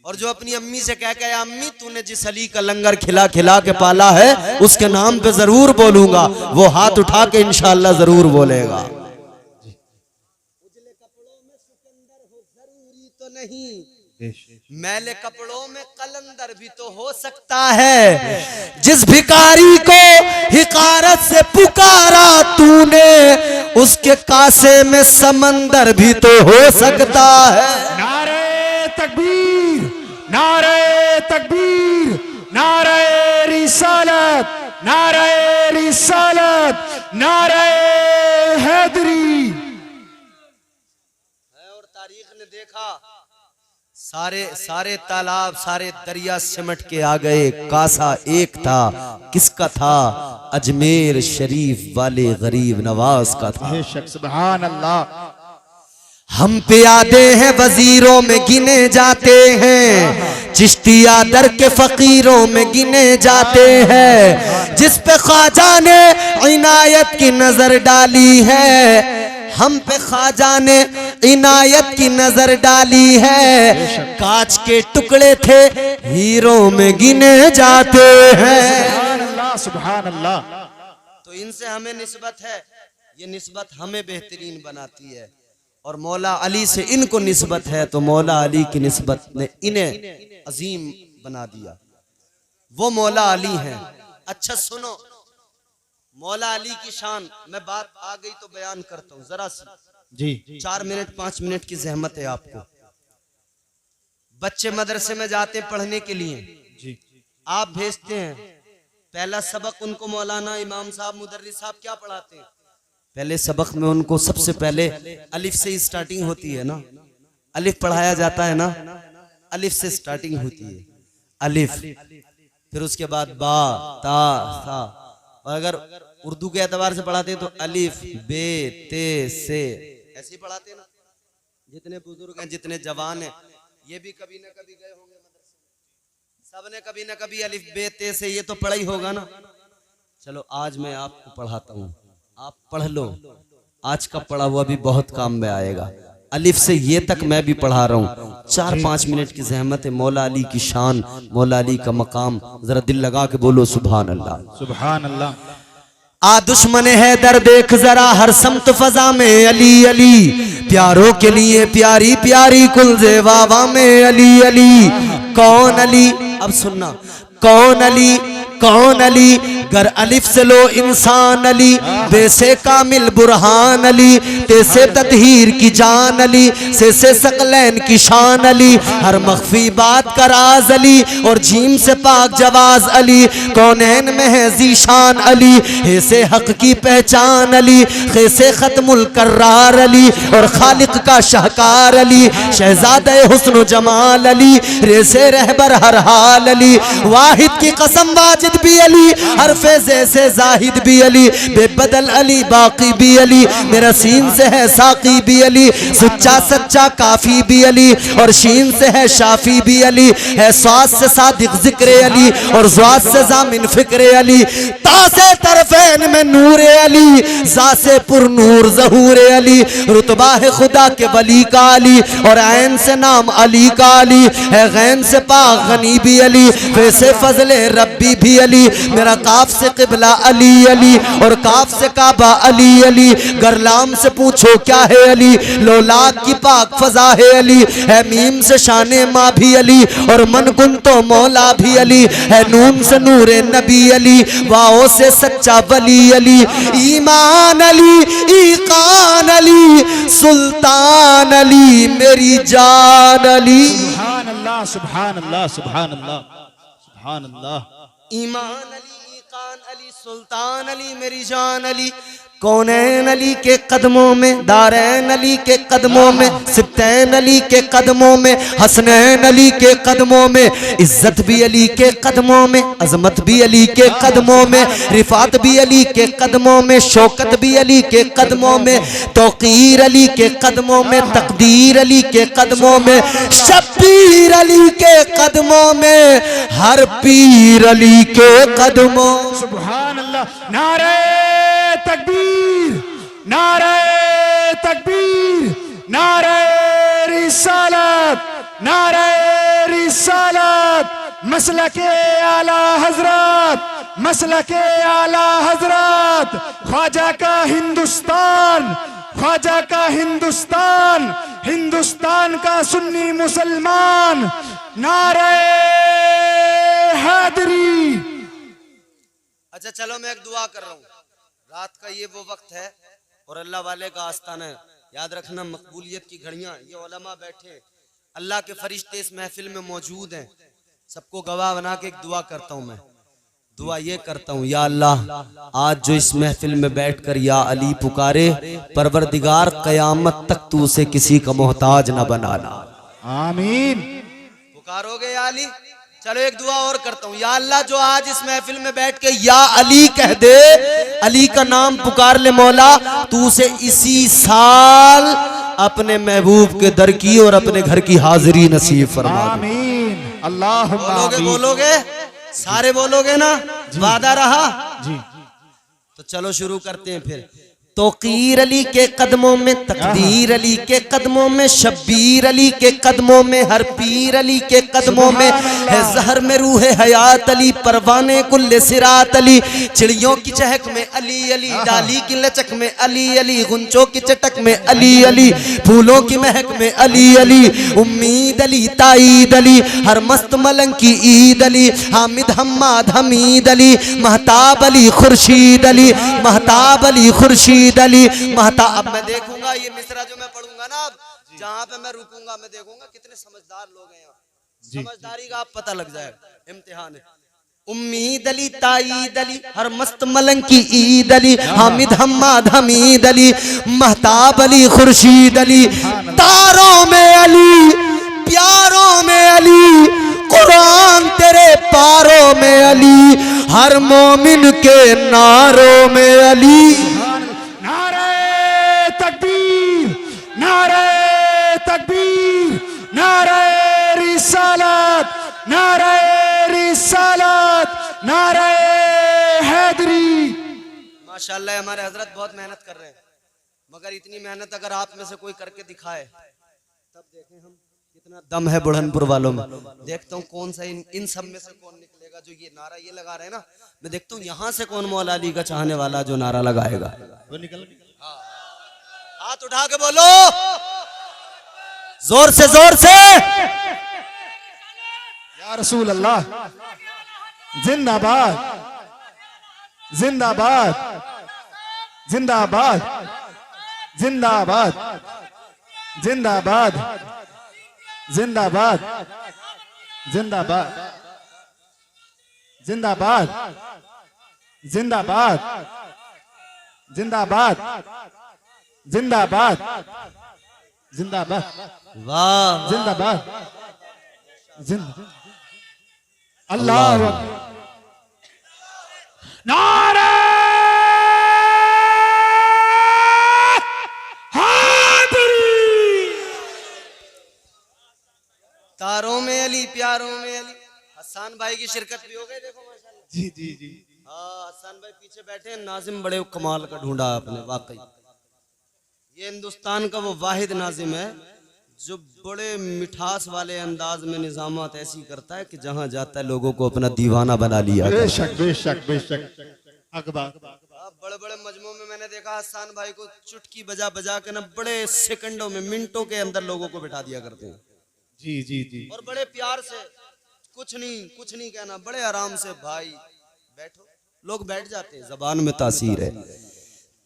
और जो अपनी अम्मी से कह के, अम्मी तूने जिस अली का लंगर खिला खिला के पाला है, उसके नाम पे जरूर बोलूंगा, वो हाथ उठा के इंशाअल्लाह जरूर बोलेगा। उजले कपड़ों में सिकंदर हो जरूरी तो नहीं, मैले कपड़ों में कलंदर भी तो हो सकता है। जिस भिखारी को हिकारत से पुकारा तूने, उसके कासे में समंदर भी तो हो सकता है। नारे तकबीर, नारे तकबीर, नारे रिसालत, नारे रिसालत, नारे हैदरी। और तारीख ने देखा सारे तालाब सारे दरिया सिमट के आ गए, कासा एक था, किसका था? अजमेर शरीफ वाले गरीब नवाज का था। बेशक सुभान अल्लाह। हम पे आते हैं वजीरों में गिने जाते हैं, चिश्तिया दर के फकीरों में गिने जाते हैं, जिस पे ख्वाजा ने इनायत की नजर डाली है, हम पे ख्वाजा ने इनायत की नजर डाली है, कांच के टुकड़े थे हीरो में गिने जाते हैं। सुभान अल्लाह सुभान अल्लाह। तो इनसे हमें निस्बत है, ये निस्बत हमें बेहतरीन बनाती है, और मौला अली से इनको निस्बत है तो मौला अली की निस्बत ने इन्हें अजीम बना दिया। वो मौला अली हैं। अच्छा सुनो, मौला अली की शान, मैं बात आ गई तो बयान करता हूँ जरा सी। जी 4 मिनट 5 मिनट की जहमत है आपको। बच्चे मदरसे में जाते पढ़ने के लिए, जी आप भेजते हैं, पहला सबक उनको मौलाना इमाम साहब मुदर्रिस साहब क्या पढ़ाते हैं? पहले सबक में उनको सबसे पहले अलिफ से स्टार्टिंग होती है ना, अलिफ पढ़ाया जाता है ना, अलिफ से स्टार्टिंग होती है, अलिफ, फिर उसके बाद बा ता सा, और अगर उर्दू के एतबार से पढ़ाते हैं तो अलिफ बे ते से, ऐसे ही पढ़ाते हैं ना। जितने बुजुर्ग हैं जितने जवान हैं ये भी कभी ना कभी गए होंगे मदरसे, सबने कभी ना कभी अलिफ बे ते से ये तो पढ़ा ही होगा ना। चलो आज मैं आपको पढ़ाता हूँ, आप पढ़ लो, आज का पढ़ा हुआ भी बहुत काम में आएगा। अलिफ से ये तक मैं भी पढ़ा रहा हूँ। 4-5 मिनट की जहमत है। मौला अली की शान, मौला अली का मकाम, जरा दिल लगा के बोलो सुभान अल्लाह सुभान अल्लाह। आ दुश्मन है दर देख जरा हर समत फजा में अली अली, प्यारों के लिए प्यारी प्यारी कुलजे वावा में अली अली। कौन अली? अब सुनना, कौन अली? कौन अली? गर अलिफ से लो इंसान अली, बेसे कामिल बुरहान अली, तेसे ततहीर की जान अली, से सकलैन की शान अली, हर मख्फी बात का राज अली, और जीम से पाक जवाज अली, कौनैन में है जीशान अली, हे से हक की पहचान अली, खे से खत्मुल कर्रार अली, और खालिक का शाहकार अली, शहजादे हुस्न जमाल अली, रे से रहबर हर हाल अली, वाहिद की कसम वाजिद भी अली, हर फैज़े से जाहिद भी अली, बेबदल अली बाकी भी अली, मेरा सीन से है साकी भी अली, सच्चा सच्चा काफी भी अली, और शीन से है शाफी भी अली, है स्वाद से सादिक जिक्र अली, और ज़्वाद से जामिन फिक्र अली, तासे तरफैन में नूर अली, जा से पुर नूर ज़हूर अली, रुतबा है खुदा के वली का अली, और ऐन से नाम अली का अली, है गैन से पाक गनी भी अली, वैसे फजले रब्बी भी अली, मेरा काफ से किबला अली अली, और काफ से काबा अली अली, गरलाम से पूछो क्या है अली, लोलाक की पाक फजा है अली, है मीम से शाने माँ भी अली, और मन कुन तो मौला भी अली, है नून से नूरे नबी अली, वाओ से सच्चा वली अली, ईमान अली ईकान अली, सुल्तान अली मेरी जान अली। सुभान अल्लाह सुभान अल्लाह सुभान अल्लाह सुभान अल्लाह। ईमान अली ईकान अली सुल्तान अली मेरी जान अली, कौनैन अली के कदमों में, दारैन अली के कदमों में, सिब्तैन अली के कदमों में, हसनैन अली के कदमों में, इज्जत भी अली के कदमों में, अजमत भी अली के कदमों में, रिफात भी अली के कदमों में, शौकत भी अली के कदमों में, तौकीर अली के कदमों में, तकदीर अली के कदमों में, शब्बीर अली के कदमों में, हर पीर अली के कदमों। सुभान अल्लाह। नारे तकबीर, नारे तकबीर, नारे रिसालत, नारे रिसालत, मसलके आला हजरत, मसलके आला हजरत, ख्वाजा का हिंदुस्तान, ख्वाजा का हिंदुस्तान, हिंदुस्तान का सुन्नी मुसलमान, नारे हैदरी। अच्छा चलो मैं एक दुआ कर रहा हूँ। रात का ये वो वक्त है और अल्लाह वाले का आस्थाना है, याद रखना मकबूलियत की घड़ियां, ये उलमा बैठे, अल्लाह के फरिश्ते इस महफिल में मौजूद हैं, सबको गवाह बना के एक दुआ करता हूँ। मैं दुआ ये करता हूँ, या अल्लाह आज जो इस महफिल में बैठकर या अली पुकारे, परवरदिगार क़यामत तक तू उसे किसी का मोहताज न बनाना। आमीन। पुकारोगे या अली? चलो एक दुआ और करता हूँ, या अल्लाह जो आज इस महफिल में बैठ के या अली कह दे, अली का नाम पुकार ले मौला, तू उसे इसी साल अपने महबूब के दर की और अपने घर की हाजिरी नसीब फरमा दे। आमीन। अल्लाह बोलोगे सारे बोलोगे ना? वादा रहा जी। तो चलो शुरू करते हैं फिर। तोकीर अली के कदमों में, तकदीर अली के कदमों में, शब्बीर अली के कदमों में, हर पीर अली के कदमों में है जहर में रूह हयात अली, परवाने कुल्ले सिरात अली, चिड़ियों की चहक में अली अली, डाली की लचक में अली अली, गुंचों की चटक में अली अली, फूलों की महक में अली अली, उम्मीद अली ताईद अली, हर मस्त मलंग की ईद अली, हामिद हम्माद हमीद अली, महताब अली खुर्शीद अली, महताब अली खुर्शीद अली, महता। अब मैं देखूंगा ये मिसरा जो मैं पढ़ूंगा ना, अब जहां पे मैं रुकूंगा मैं देखूंगा कितने समझदार लोग हैं यहाँ। समझदारी का आप पता लग जाएगा, इम्तिहान है। उम्मीद अली ताईद अली, हर मस्त मलंग की ईद अली, हामिद हम्माद हमीद अली, महताब अली खुर्शीद अली, तारों में अली, प्यारों में अली, कुरान तेरे पारों में अली, हर मोमिन के नारों में अली। नारे तकबीर, नारे रिसालत, नारे रिसालत, नारे हैदरी। माशाल्लाह हमारे हजरत बहुत मेहनत कर रहे हैं, मगर इतनी मेहनत अगर आप में से कोई करके दिखाए तब देखें हम कितना दम है बुढ़नपुर वालों में। देखता हूँ कौन सा इन सब में से कौन निकलेगा जो ये नारा ये लगा रहे हैं ना। मैं देखता हूँ यहाँ से कौन मौला अली का चाहने वाला जो नारा लगाएगा। वो निकल हाथ उठा के बोलो जोर से, जोर से। या रसूल अल्लाह जिंदाबाद, जिंदाबाद, जिंदाबाद, जिंदाबाद, जिंदाबाद, जिंदाबाद, जिंदाबाद, जिंदाबाद, जिंदाबाद, जिंदाबाद, जिंदाबाद, जिंदाबाद, वाह, जिंदाबाद, अल्लाह नारे तारों में अली, प्यारों में अली। हसन भाई की शिरकत भी हो गई, देखो माशाल्लाह। जी जी जी। हाँ, हसन भाई पीछे बैठे हैं। नाजिम बड़े कमाल का ढूंढा आपने, वाकई ये हिंदुस्तान का वो वाहिद नाजिम है जो बड़े मिठास वाले अंदाज में निजामत ऐसी करता है कि जहां जाता है लोगों को अपना दीवाना बना लिया। बेशक बेशक बेशक अकबर। बड़े बड़े मजमों में मैंने देखा हसन भाई को चुटकी बजा बजा के ना बड़े सेकंडों में, मिनटों के अंदर लोगों को बिठा दिया करते हैं। जी जी जी। और बड़े प्यार से, कुछ नहीं कहना, बड़े आराम से, भाई बैठो, लोग बैठ जाते हैं। जबान में तासीर है।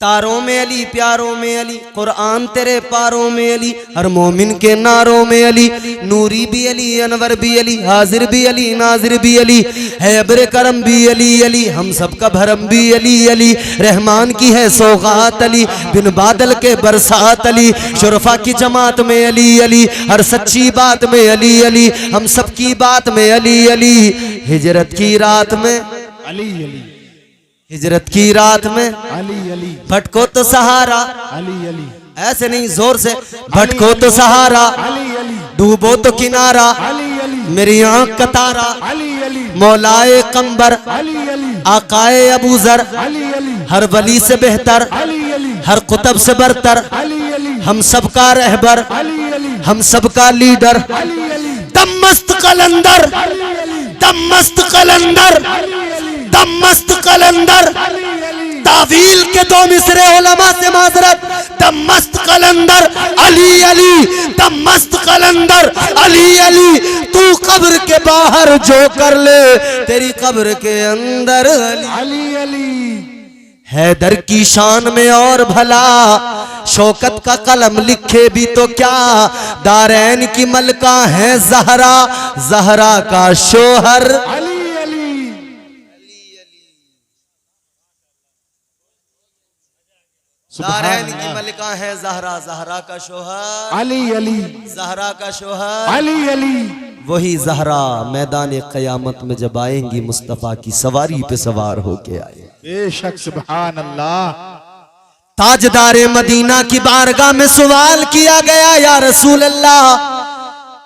तारों में अली, प्यारों में अली, कुरान तेरे पारों में अली, हर मोमिन के नारों में अली, नूरी भी अली, अनवर भी अली, हाजिर भी अली, नाजिर भी अली, है अब्र करम भी अली अली, हम सबका भरम भी अली अली, रहमान की है सौगात अली, बिन बादल के बरसात अली, शुरफा की जमात में अली अली, हर सच्ची बात में अली अली, हम सबकी बात में अली अली, हिजरत की रात में अली अली, हिजरत की रात में अली अली, भटको तो सहारा, अली अली, ऐसे नहीं जोर से, भटको तो सहारा, अली अली, डूबो तो किनारा, अली अली, मेरी आंख का तारा, अली अली, मौलाए कंबर, अली अली, आकाए अबूजर, अली अली, हर वली से बेहतर, अली अली, हर कुतब से बरतर, अली अली, हम सबका रहबर, अली अली, हम सबका लीडर, अली अली, दम मस्त कलंदर, दम मस्त कलंदर, दम मस्त कलंदर, तावील के दो मिसरे उलमा से माजरत, दम मस्त कलंदर, अली अली, दम मस्त कलंदर, अली अली, तू कब्र के बाहर जो कर ले तेरी कब्र के अंदर अली अली अली, हैदर की शान में और भला शौकत का कलम लिखे भी तो क्या, दारैन की मलका है जहरा, जहरा का शोहर अली अली, दारैन की मलिका है जहरा, जहरा का शोहर अली अली जहरा का शोहर अली अली। वही जहरा मैदान क़यामत में जब आएंगी मुस्तफ़ा की सवारी पे सवार होके आए। बेशक सुभान अल्लाह। ताजदारे मदीना की बारगाह में सवाल किया गया, या रसूल अल्लाह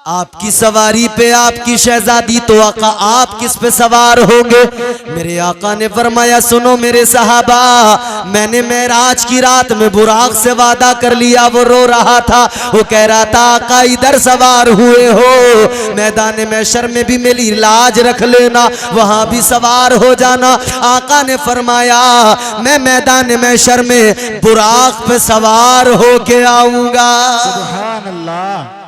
आपकी सवारी पे आपकी शहजादी तो आका आप किस पे सवार होंगे? मेरे आका ने फरमाया, सुनो मेरे सहाबा, मैंने मेराज की रात में बुराक से वादा कर लिया। वो रो रहा था, वो कह रहा था आका इधर सवार हुए हो, मैदान महशर में भी मेरी लाज रख लेना, वहां भी सवार हो जाना। आका ने फरमाया, मैं मैदान महशर में बुराक पे सवार होके आऊंगा। सुभान अल्लाह।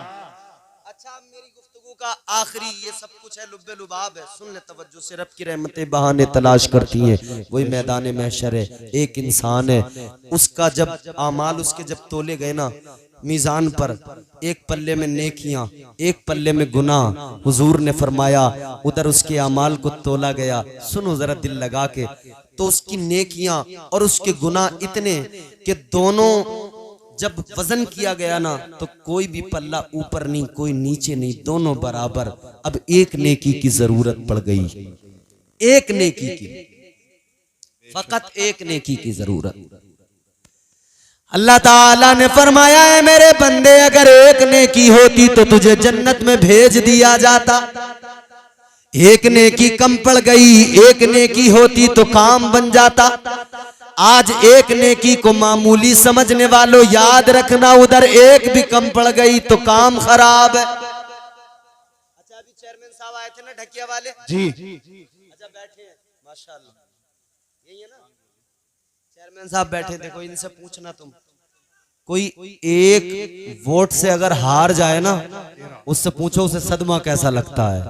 आखिरी ये सब कुछ है, लुब्बे लुबाब है, सुन ले तवज्जो से। रब की रहमतें बहाने तलाश करती हैं। वही मैदान महशर है, एक इंसान है, उसका जब आमाल उसके जब तोले गए ना मीज़ान पर, एक पल्ले में नेकियां, एक पल्ले में गुनाह, हुजूर ने फरमाया उधर उसके आमाल को तोला गया। सुनो जरा दिल लगा के, तो उसकी नेकियां और उसके गुनाह इतने कि दोनों जब वजन किया गया ना तो कोई भी पल्ला ऊपर नहीं कोई नीचे नहीं, दोनों बराबर। अब एक नेकी की जरूरत पड़ गई, एक नेकी की, फकत एक नेकी की जरूरत। अल्लाह ताला ने फरमाया है मेरे बंदे, अगर एक नेकी होती तो तुझे जन्नत में भेज दिया जाता। एक नेकी कम पड़ गई, एक नेकी होती तो काम बन जाता। आज एक नेकी को मामूली समझने वालों याद रखना, उधर एक भी कम पड़ गई तो काम खराब है। अच्छा अभी चेयरमैन साहब आए थे ना ढकिया वाले जी, अच्छा बैठे हैं माशाल्लाह, यही है ना चेयरमैन साहब बैठे। देखो इनसे पूछना, तुम कोई एक वोट से अगर हार जाए ना, उससे पूछो उसे सदमा कैसा लगता है।